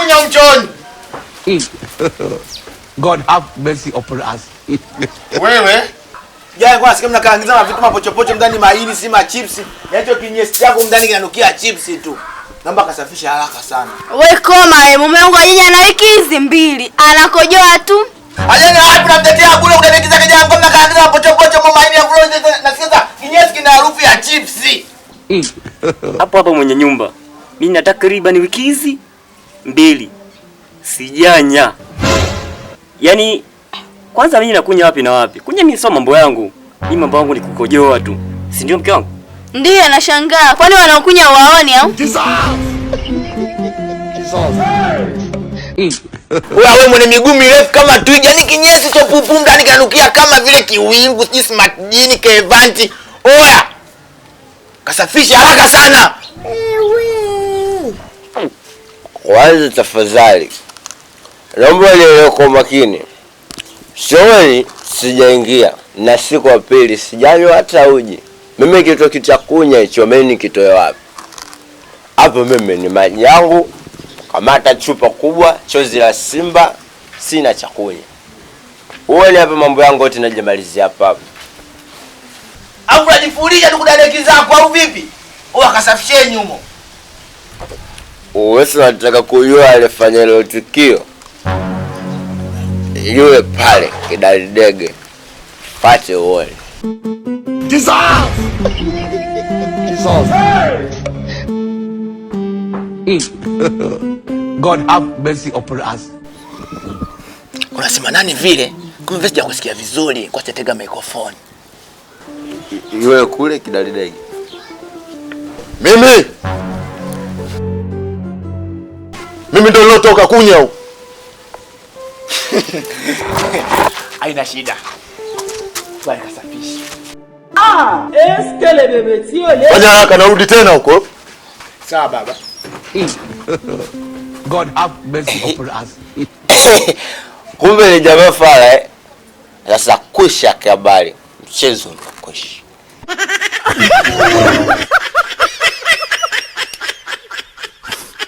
kunya mchoni. God have mercy upon us. Wewe? Jana kwa sikia mnakaangiza mavitu mapochopocho ndani mahindi si ma chips. Yacho kinyesi chako ndani kinanukia chips tu. Naomba kasafisha haraka sana. Wewe koma, mume wangu ajenya na wiki hizi 2. Anakojoa tu. Ajenya wapi namtetea kule unaelekeza kijana kwa mnakaangiza mapochopocho mwa mahindi ya flow nasikia kinyesi kina harufu ya chips. Hapo mwenye nyumba. Mimi nataka takriban wiki hizi 2. Sijanya. Yaani kwanza mimi nakunya wapi na wapi? Kunya mimi sio mambo yangu. Mimi mambo yangu ni kukojoa tu. Si ndio mke wangu? Ndiyo nashangaa. Kwani wanakunya waoni au? Wewe mwenye miguu mirefu kama twiga, yani kinyesi cha pupu ndani kanukia kama vile kiwingu, si smart jini kevanti. Oya. Kasafisha haraka sana. Kwanza tafadhali, naomba nielewe kwa makini. Shoni sijaingia na siku ya pili sijanywa hata uji. Mimi kitu kitakunya hicho mimi kitoe wapi? Hapo mimi ni maji yangu, kamata chupa kubwa, chozi la simba, sina cha kunya. Uone hapa mambo yangu yote najimalizia hapa. Au unajifurisha tu kudadeki zako au vipi? Oya kasafisheni humo. Wewe unataka kujua alifanya ile tukio? Yule pale kidalidege. Fate uone. God have mercy upon us. Unasema nani vile? Kumbe sija kusikia vizuri kwa tetega microphone. Yule kule kidalidege. Mimi ndo nilotoka kunya huko. Haina shida. Bwana kasafisha. Eskele bebe sio leo. Fanya haraka narudi tena huko. Sawa baba. God have mercy upon us. Kumbe ni jamaa fala Sasa kusha kabali. Mchezo unakoshi.